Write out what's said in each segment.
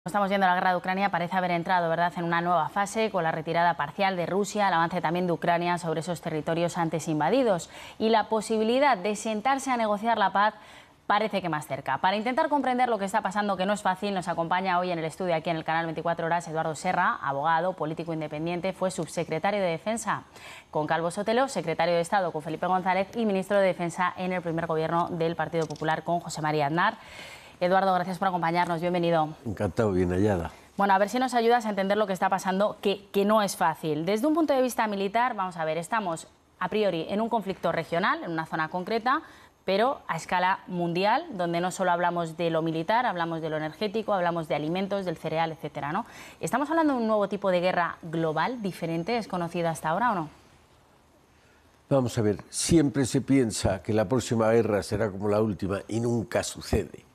Estamos viendo la guerra de Ucrania, parece haber entrado, ¿verdad?, en una nueva fase con la retirada parcial de Rusia, el avance también de Ucrania sobre esos territorios antes invadidos y la posibilidad de sentarse a negociar la paz parece que más cerca. Para intentar comprender lo que está pasando, que no es fácil, nos acompaña hoy en el estudio aquí en el canal 24 Horas Eduardo Serra, abogado, político independiente, fue subsecretario de Defensa con Calvo Sotelo, secretario de Estado con Felipe González y ministro de Defensa en el primer gobierno del Partido Popular con José María Aznar. Eduardo, gracias por acompañarnos, bienvenido. Encantado, bien hallada. Bueno, a ver si nos ayudas a entender lo que está pasando, que no es fácil. Desde un punto de vista militar, vamos a ver, estamos a priori en un conflicto regional, en una zona concreta, pero a escala mundial, donde no solo hablamos de lo militar, hablamos de lo energético, hablamos de alimentos, del cereal, etcétera, ¿no? ¿Estamos hablando de un nuevo tipo de guerra global, diferente, desconocida hasta ahora o no? Vamos a ver, siempre se piensa que la próxima guerra será como la última y nunca sucede.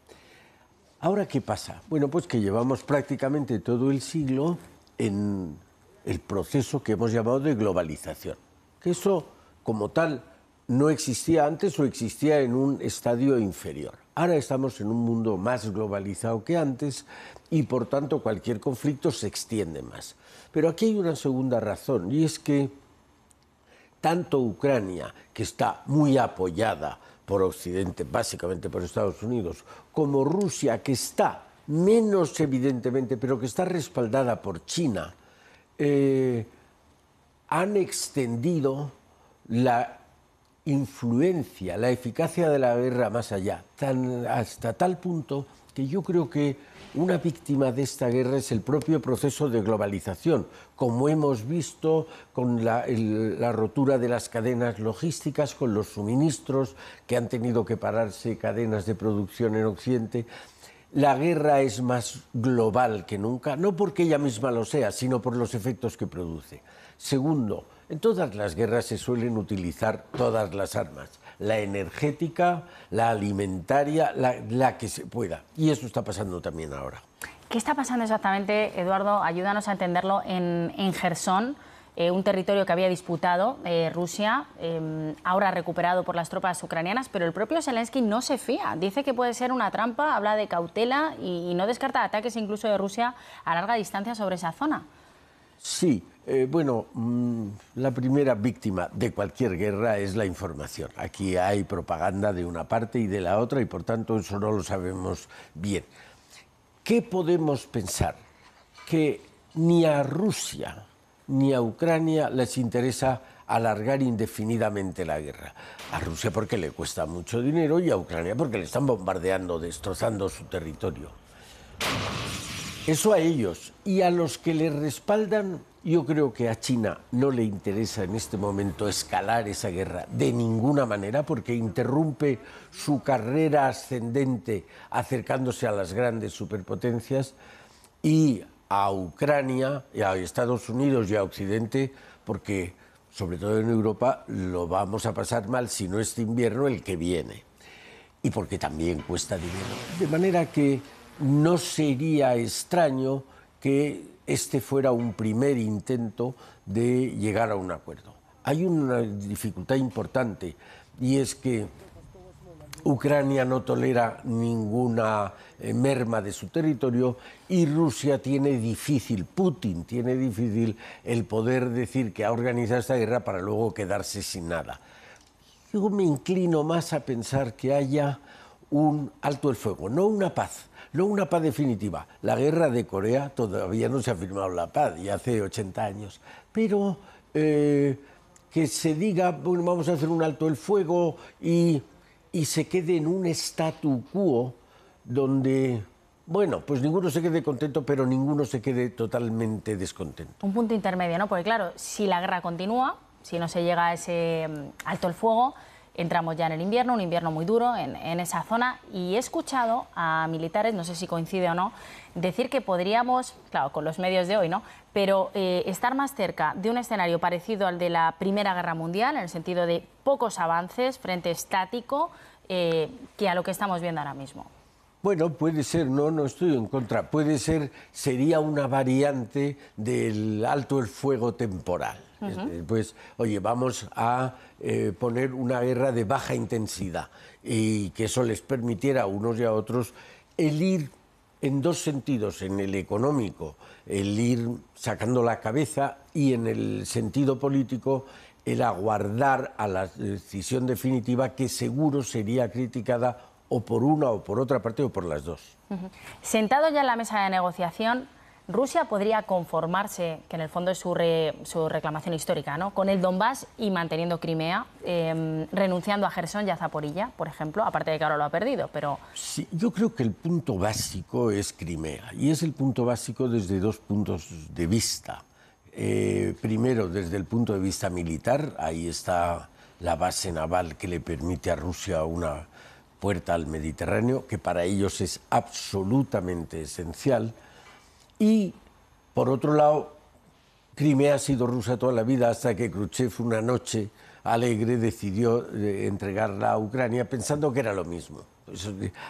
¿Ahora qué pasa? Bueno, pues que llevamos prácticamente todo el siglo en el proceso que hemos llamado de globalización. Que eso, como tal, no existía antes o existía en un estadio inferior. Ahora estamos en un mundo más globalizado que antes y, por tanto, cualquier conflicto se extiende más. Pero aquí hay una segunda razón, y es que tanto Ucrania, que está muy apoyada por Occidente, básicamente por Estados Unidos, como Rusia, que está menos evidentemente, pero que está respaldada por China, han extendido la influencia, la eficacia de la guerra más allá, hasta tal punto que yo creo que una víctima de esta guerra es el propio proceso de globalización, como hemos visto con la rotura de las cadenas logísticas, con los suministros que han tenido que pararse, cadenas de producción en Occidente. La guerra es más global que nunca, no porque ella misma lo sea, sino por los efectos que produce. Segundo, en todas las guerras se suelen utilizar todas las armas, la energética, la alimentaria, la que se pueda. Y eso está pasando también ahora. ¿Qué está pasando exactamente, Eduardo? Ayúdanos a entenderlo en Jersón, un territorio que había disputado Rusia, ahora recuperado por las tropas ucranianas, pero el propio Zelensky no se fía. Dice que puede ser una trampa, habla de cautela y no descarta ataques incluso de Rusia a larga distancia sobre esa zona. Sí, bueno, la primera víctima de cualquier guerra es la información. Aquí hay propaganda de una parte y de la otra y por tanto eso no lo sabemos bien. ¿Qué podemos pensar? Que ni a Rusia ni a Ucrania les interesa alargar indefinidamente la guerra. A Rusia porque le cuesta mucho dinero y a Ucrania porque le están bombardeando, destrozando su territorio. Eso a ellos. Y a los que le respaldan, yo creo que a China no le interesa en este momento escalar esa guerra de ninguna manera porque interrumpe su carrera ascendente acercándose a las grandes superpotencias, y a Ucrania, y a Estados Unidos y a Occidente, porque sobre todo en Europa lo vamos a pasar mal si no este invierno, el que viene. Y porque también cuesta dinero. De manera que no sería extraño que este fuera un primer intento de llegar a un acuerdo. Hay una dificultad importante y es que Ucrania no tolera ninguna merma de su territorio y Rusia tiene difícil, Putin tiene difícil el poder decir que ha organizado esta guerra para luego quedarse sin nada. Yo me inclino más a pensar que haya un alto el fuego, no una paz definitiva. La guerra de Corea todavía no se ha firmado la paz, y hace 80 años, pero que se diga, bueno, vamos a hacer un alto el fuego y se quede en un statu quo donde, bueno, pues ninguno se quede contento, pero ninguno se quede totalmente descontento. Un punto intermedio, ¿no? Porque claro, si la guerra continúa, si no se llega a ese alto el fuego, entramos ya en el invierno, un invierno muy duro en esa zona, y he escuchado a militares, no sé si coincide o no, decir que podríamos, claro, con los medios de hoy, ¿no?, pero estar más cerca de un escenario parecido al de la Primera Guerra Mundial, en el sentido de pocos avances, frente estático, que a lo que estamos viendo ahora mismo. Bueno, puede ser, no estoy en contra, puede ser, sería una variante del alto el fuego temporal. Pues, oye, vamos a poner una guerra de baja intensidad y que eso les permitiera a unos y a otros el ir en dos sentidos: en el económico, el ir sacando la cabeza, y en el sentido político, el aguardar a la decisión definitiva, que seguro sería criticada o por una o por otra parte o por las dos. Sentado ya en la mesa de negociación, Rusia podría conformarse, que en el fondo es su reclamación histórica, ¿no?, con el Donbass y manteniendo Crimea, renunciando a Jersón y a Zaporilla, por ejemplo, aparte de que ahora lo ha perdido, pero... Sí, yo creo que el punto básico es Crimea, y es el punto básico desde dos puntos de vista. Primero, desde el punto de vista militar, ahí está la base naval que le permite a Rusia una puerta al Mediterráneo, que para ellos es absolutamente esencial. Y, por otro lado, Crimea ha sido rusa toda la vida, hasta que Khrushchev, una noche alegre, decidió entregarla a Ucrania pensando que era lo mismo.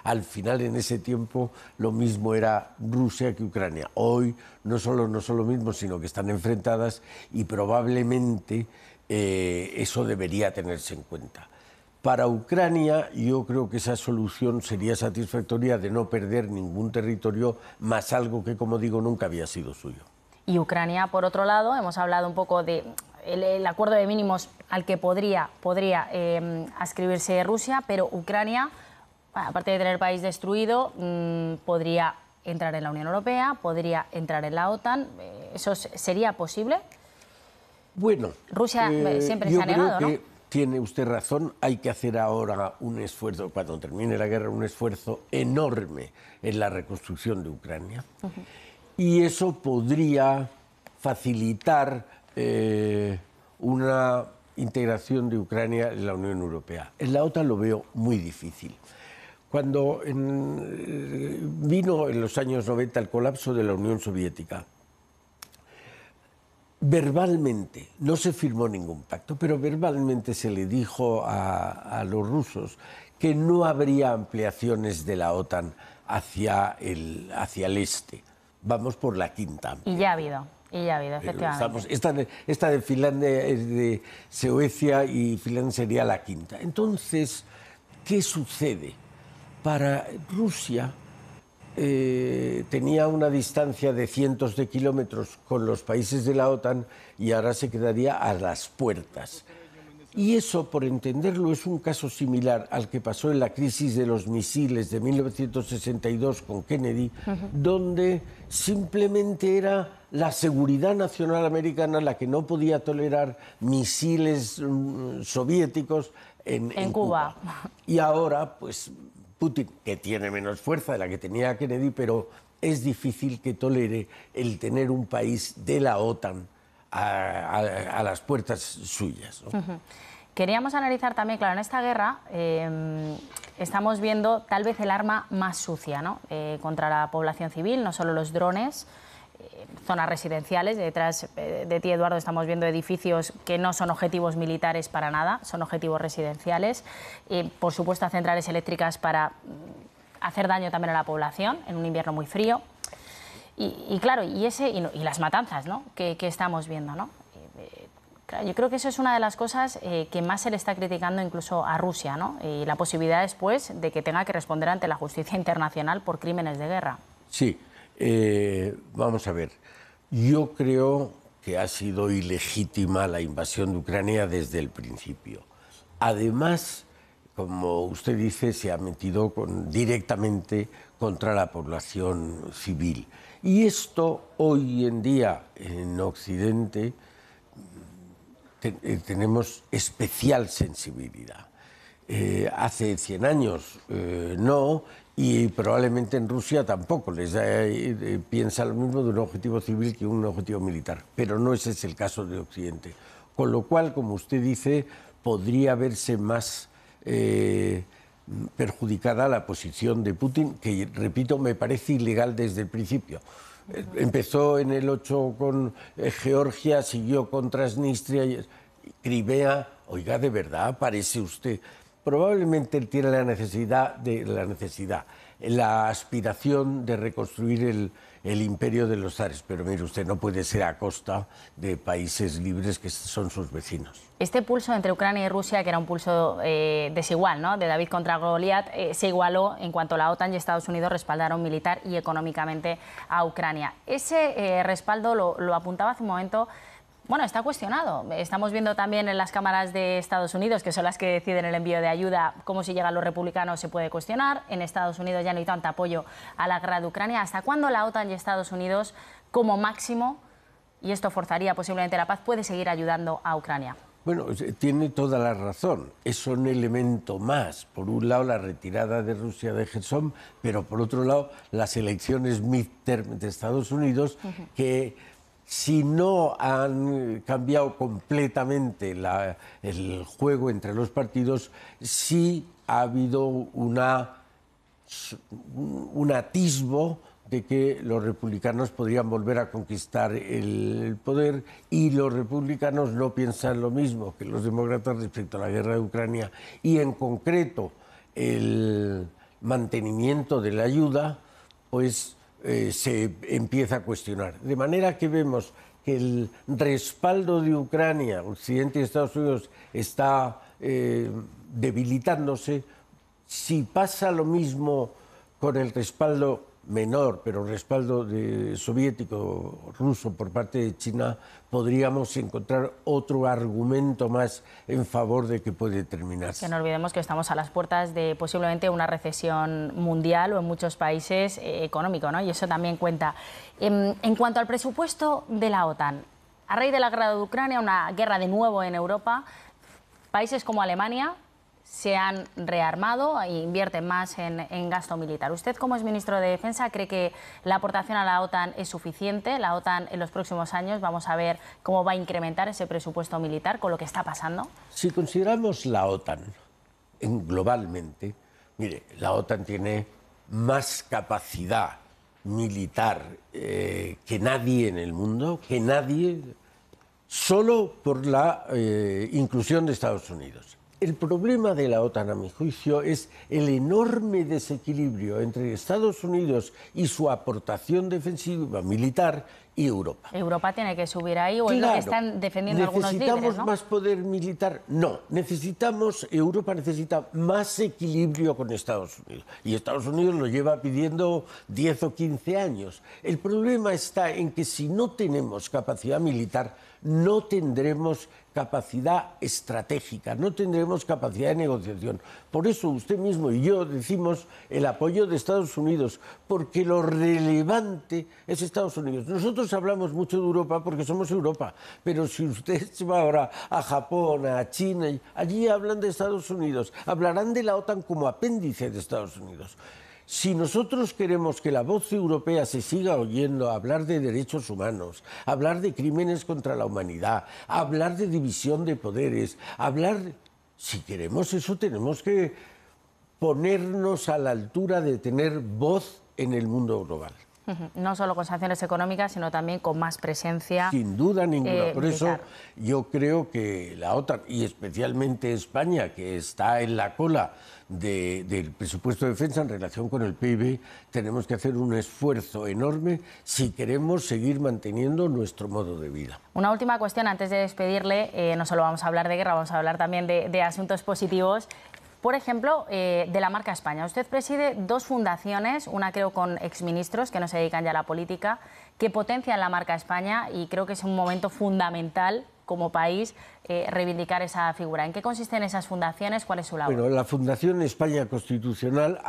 Al final, en ese tiempo, lo mismo era Rusia que Ucrania. Hoy no solo no son lo mismo, sino que están enfrentadas, y probablemente eso debería tenerse en cuenta. Para Ucrania, yo creo que esa solución sería satisfactoria, de no perder ningún territorio, más algo que, como digo, nunca había sido suyo. Y Ucrania, por otro lado, hemos hablado un poco de el acuerdo de mínimos al que podría adscribirse Rusia, pero Ucrania, aparte de tener el país destruido, podría entrar en la Unión Europea, podría entrar en la OTAN. ¿Eso sería posible? Bueno, Rusia siempre se ha negado, ¿no? Tiene usted razón, hay que hacer ahora un esfuerzo, cuando termine la guerra, un esfuerzo enorme en la reconstrucción de Ucrania. Y eso podría facilitar una integración de Ucrania en la Unión Europea. En la OTAN lo veo muy difícil. Cuando vino en los años 90 el colapso de la Unión Soviética, verbalmente, no se firmó ningún pacto, pero verbalmente se le dijo a los rusos que no habría ampliaciones de la OTAN hacia el este. Vamos por la quinta. Y ya ha habido, efectivamente. Esta de Finlandia es de Suecia, y Finlandia sería la quinta. Entonces, ¿qué sucede? Para Rusia tenía una distancia de cientos de kilómetros con los países de la OTAN, y ahora se quedaría a las puertas. Y eso, por entenderlo, es un caso similar al que pasó en la crisis de los misiles de 1962 con Kennedy, donde simplemente era la seguridad nacional americana la que no podía tolerar misiles soviéticos en Cuba. Y ahora, pues, Putin, que tiene menos fuerza de la que tenía Kennedy, pero es difícil que tolere el tener un país de la OTAN a las puertas suyas, ¿no? Queríamos analizar también, claro, en esta guerra estamos viendo tal vez el arma más sucia, ¿no?, contra la población civil, no solo los drones, zonas residenciales. Detrás de ti, Eduardo, estamos viendo edificios que no son objetivos militares para nada, son objetivos residenciales. Por supuesto, a centrales eléctricas para hacer daño también a la población en un invierno muy frío. Y claro, y las matanzas, ¿no?, que estamos viendo, ¿no? Claro, yo creo que eso es una de las cosas que más se le está criticando incluso a Rusia, ¿no? Y la posibilidad después de que tenga que responder ante la justicia internacional por crímenes de guerra. Sí, vamos a ver. Yo creo que ha sido ilegítima la invasión de Ucrania desde el principio. Además, como usted dice, se ha metido directamente contra la población civil. Y esto, hoy en día, en Occidente, tenemos especial sensibilidad. Hace 100 años no, y probablemente en Rusia tampoco. Piensa lo mismo de un objetivo civil que un objetivo militar, pero no ese es el caso de Occidente. Con lo cual, como usted dice, podría verse más perjudicada la posición de Putin, que, repito, me parece ilegal desde el principio. Empezó en el 8 con Georgia, siguió con Transnistria, Crimea. Oiga, ¿de verdad parece usted? Probablemente él tiene la necesidad. la aspiración de reconstruir el imperio de los zares. Pero mire usted, no puede ser a costa de países libres que son sus vecinos. Este pulso entre Ucrania y Rusia, que era un pulso desigual, ¿no?, de David contra Goliat, se igualó en cuanto la OTAN y Estados Unidos respaldaron militar y económicamente a Ucrania. Ese respaldo, lo apuntaba hace un momento, bueno, está cuestionado. Estamos viendo también en las cámaras de Estados Unidos, que son las que deciden el envío de ayuda, cómo si llegan los republicanos se puede cuestionar. En Estados Unidos ya no hay tanto apoyo a la guerra de Ucrania. ¿Hasta cuándo la OTAN y Estados Unidos, como máximo, y esto forzaría posiblemente la paz, puede seguir ayudando a Ucrania? Bueno, tiene toda la razón. Es un elemento más. Por un lado, la retirada de Rusia de Gerson, pero por otro lado, las elecciones midterm de Estados Unidos, que si no han cambiado completamente el juego entre los partidos, sí ha habido un atisbo de que los republicanos podrían volver a conquistar el poder, y los republicanos no piensan lo mismo que los demócratas respecto a la guerra de Ucrania, y en concreto el mantenimiento de la ayuda, pues se empieza a cuestionar. De manera que vemos que el respaldo de Ucrania, Occidente y Estados Unidos está debilitándose. Si pasa lo mismo con el respaldo menor, pero respaldo soviético, ruso por parte de China, podríamos encontrar otro argumento más en favor de que puede terminarse. Que no olvidemos que estamos a las puertas de posiblemente una recesión mundial o en muchos países económico, ¿no? Y eso también cuenta. En cuanto al presupuesto de la OTAN, a raíz de la guerra de Ucrania, una guerra de nuevo en Europa, países como Alemania se han rearmado e invierten más en gasto militar. Usted, como es ministro de Defensa, ¿cree que la aportación a la OTAN es suficiente? La OTAN en los próximos años vamos a ver cómo va a incrementar ese presupuesto militar con lo que está pasando. Si consideramos la OTAN globalmente, mire, la OTAN tiene más capacidad militar que nadie en el mundo, solo por la inclusión de Estados Unidos. El problema de la OTAN, a mi juicio, es el enorme desequilibrio entre Estados Unidos y su aportación defensiva militar y Europa. ¿Europa tiene que subir ahí o es lo que están defendiendo algunos líderes, ¿no? ¿Necesitamos más poder militar? No. Europa necesita más equilibrio con Estados Unidos. Y Estados Unidos lo lleva pidiendo 10 o 15 años. El problema está en que si no tenemos capacidad militar, no tendremos capacidad estratégica, no tendremos capacidad de negociación. Por eso usted mismo y yo decimos el apoyo de Estados Unidos, porque lo relevante es Estados Unidos. Nosotros hablamos mucho de Europa porque somos Europa, pero si usted se va ahora a Japón, a China, allí hablan de Estados Unidos, hablarán de la OTAN como apéndice de Estados Unidos. Si nosotros queremos que la voz europea se siga oyendo, hablar de derechos humanos, hablar de crímenes contra la humanidad, hablar de división de poderes, si queremos eso, tenemos que ponernos a la altura de tener voz en el mundo global. No solo con sanciones económicas, sino también con más presencia. Sin duda ninguna. Por militar. eso yo creo que la OTAN, y especialmente España, que está en la cola del presupuesto de defensa en relación con el PIB, tenemos que hacer un esfuerzo enorme si queremos seguir manteniendo nuestro modo de vida. Una última cuestión antes de despedirle. No solo vamos a hablar de guerra, vamos a hablar también de asuntos positivos. Por ejemplo, de la marca España. Usted preside dos fundaciones, una creo con exministros que no se dedican ya a la política, que potencian la marca España, y creo que es un momento fundamental como país reivindicar esa figura. ¿En qué consisten esas fundaciones? ¿Cuál es su labor? Bueno, la Fundación España Constitucional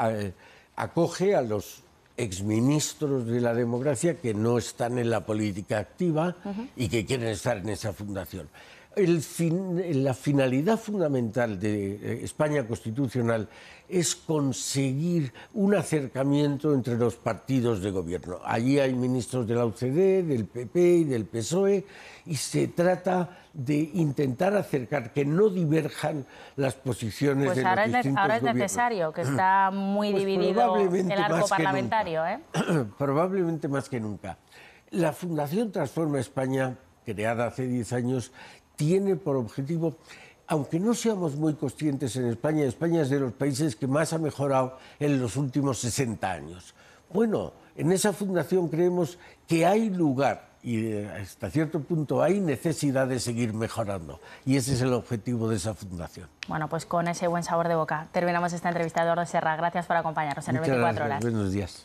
acoge a los exministros de la democracia que no están en la política activa y que quieren estar en esa fundación. La finalidad fundamental de España Constitucional es conseguir un acercamiento entre los partidos de gobierno. Allí hay ministros de la UCD, del PP y del PSOE, y se trata de intentar acercar, que no diverjan las posiciones de los distintos gobiernos. Ahora es necesario, que está muy dividido el arco parlamentario. Probablemente más que nunca. La Fundación Transforma España, creada hace 10 años, tiene por objetivo aunque no seamos muy conscientes en España, España es de los países que más ha mejorado en los últimos 60 años. Bueno, en esa fundación creemos que hay lugar y hasta cierto punto hay necesidad de seguir mejorando. Y ese es el objetivo de esa fundación. Bueno, pues con ese buen sabor de boca terminamos esta entrevista. Eduardo Serra, gracias por acompañarnos en el 24 Horas. Buenos días.